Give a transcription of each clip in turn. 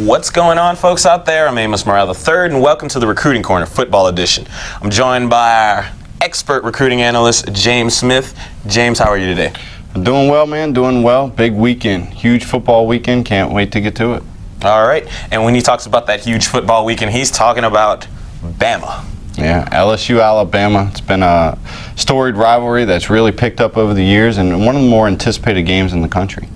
What's going on, folks out there? I'm Amos Morale III, and welcome to the Recruiting Corner Football Edition. I'm joined by our expert recruiting analyst, James Smith. James, how are you today? I'm doing well, man. Doing well. Big weekend. Huge football weekend. Can't wait to get to it. All right. And when he talks about that huge football weekend, he's talking about Bama. Yeah, LSU, Alabama. It's been a storied rivalry that's really picked up over the years and one of the more anticipated games in the country.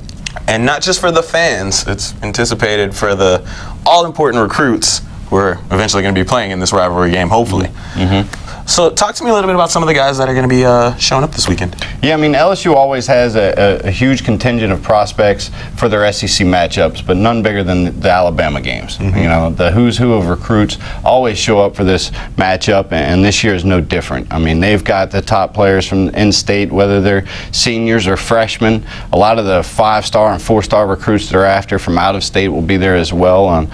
And not just for the fans, it's anticipated for the all-important recruits who are eventually going to be playing in this rivalry game, hopefully. Mm-hmm. So talk to me a little bit about some of the guys that are going to be showing up this weekend. Yeah, I mean, LSU always has a huge contingent of prospects for their SEC matchups, but none bigger than the Alabama games. Mm-hmm. You know, the who's who of recruits always show up for this matchup, and this year is no different. I mean, they've got the top players from in-state, whether they're seniors or freshmen. A lot of the 5-star and 4-star recruits they're after from out of state will be there as well. And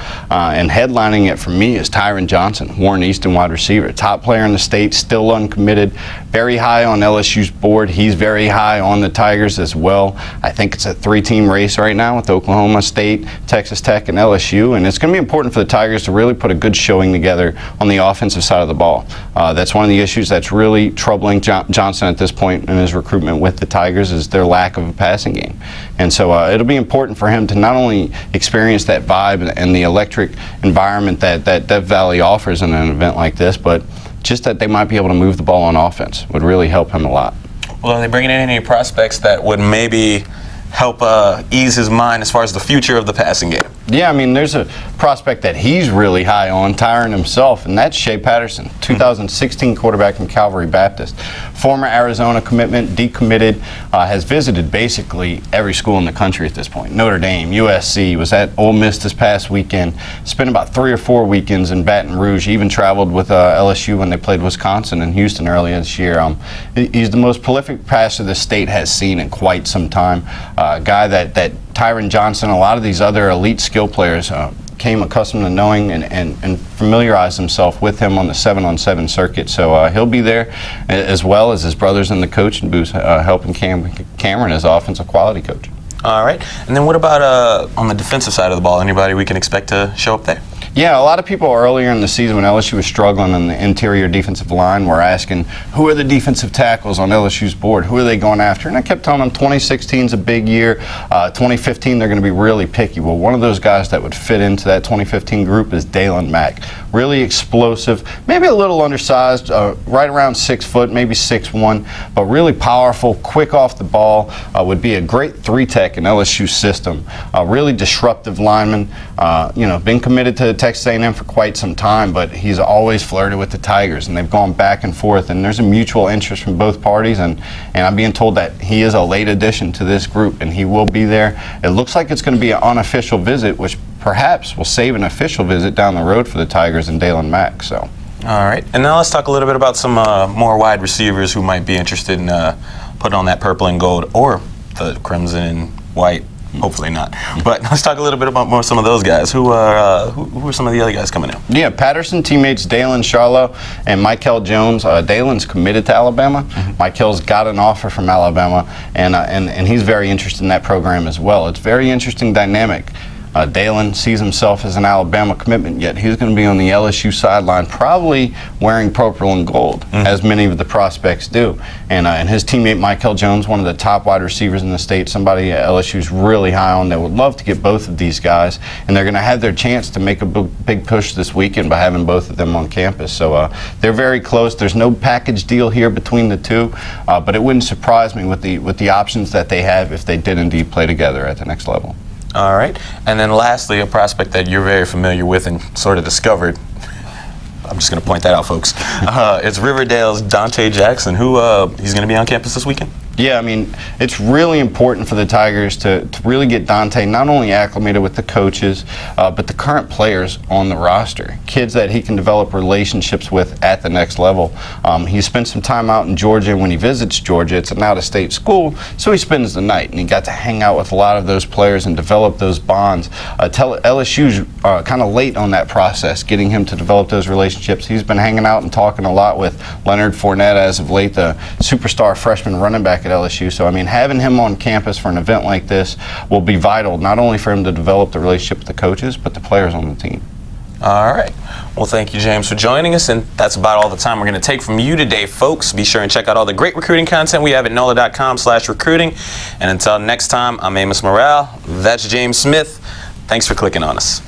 headlining it for me is Tyron Johnson, Warren Easton wide receiver, top player in the state, still uncommitted, very high on LSU's board. He's very high on the Tigers as well. I think it's a 3-team race right now with Oklahoma State, Texas Tech, and LSU, and it's going to be important for the Tigers to really put a good showing together on the offensive side of the ball. That's one of the issues that's really troubling Johnson at this point in his recruitment with the Tigers is their lack of a passing game. And so it'll be important for him to not only experience that vibe and the electric environment that Death Valley offers in an event like this, but just that they might be able to move the ball on offense would really help him a lot. Well, are they bringing in any prospects that would maybe help ease his mind as far as the future of the passing game? Yeah, I mean, there's a prospect that he's really high on, Tyron himself, and that's Patterson, 2016 quarterback from Calvary Baptist. Former Arizona commitment, decommitted, has visited basically every school in the country at this point. Notre Dame, USC, was at Ole Miss this past weekend, spent about 3 or 4 weekends in Baton Rouge. He even traveled with LSU when they played Wisconsin and Houston earlier this year. He's the most prolific passer the state has seen in quite some time. A guy that Tyron Johnson, a lot of these other elite skill players came accustomed to knowing and familiarized himself with him on the 7-on-7 circuit. So he'll be there, as well as his brothers in the coaching booth, helping Cameron as offensive quality coach. All right. And then what about on the defensive side of the ball? Anybody we can expect to show up there? Yeah, a lot of people earlier in the season when LSU was struggling on the interior defensive line were asking, who are the defensive tackles on LSU's board? Who are they going after? And I kept telling them 2016 is a big year. 2015, they're going to be really picky. Well, one of those guys that would fit into that 2015 group is Dalen Mack. Really explosive, maybe a little undersized, right around 6 foot, maybe 6'1", but really powerful, quick off the ball, would be a great 3-tech in LSU's system. Really disruptive lineman, been committed to Texas A&M for quite some time, but he's always flirted with the Tigers, and they've gone back and forth, and there's a mutual interest from both parties, and I'm being told that he is a late addition to this group, and he will be there. It looks like it's going to be an unofficial visit, which perhaps will save an official visit down the road for the Tigers and Dalen Mack. So. All right, and now let's talk a little bit about some more wide receivers who might be interested in putting on that purple and gold or the crimson and white. Hopefully not. But let's talk a little bit about some of those guys. Who are some of the other guys coming in? Yeah, Patterson teammates Dalen Charlo and Michael Jones. Dalen's committed to Alabama. Mm-hmm. Michael's got an offer from Alabama, and he's very interested in that program as well. It's very interesting dynamic. Dalen sees himself as an Alabama commitment, yet he's going to be on the LSU sideline, probably wearing purple and gold, as many of the prospects do. And his teammate Michael Jones, one of the top wide receivers in the state, somebody LSU's really high on. They would love to get both of these guys, and they're going to have their chance to make a big push this weekend by having both of them on campus. So they're very close. There's no package deal here between the two, but it wouldn't surprise me with the options that they have if they did indeed play together at the next level. All right. And then lastly, a prospect that you're very familiar with and sort of discovered. I'm just going to point that out, folks. It's Riverdale's Dante Jackson, who he's going to be on campus this weekend. Yeah, I mean, it's really important for the Tigers to really get Dante not only acclimated with the coaches, but the current players on the roster, kids that he can develop relationships with at the next level. He spent some time out in Georgia. When he visits Georgia, it's an out-of-state school, so he spends the night, and he got to hang out with a lot of those players and develop those bonds. LSU's kind of late on that process, getting him to develop those relationships. He's been hanging out and talking a lot with Leonard Fournette as of late, the superstar freshman running back at LSU. So, I mean, having him on campus for an event like this will be vital, not only for him to develop the relationship with the coaches, but the players on the team. All right. Well, thank you, James, for joining us. And that's about all the time we're going to take from you today, folks. Be sure and check out all the great recruiting content we have at NOLA.com/recruiting. And until next time, I'm Amos Morale. That's James Smith. Thanks for clicking on us.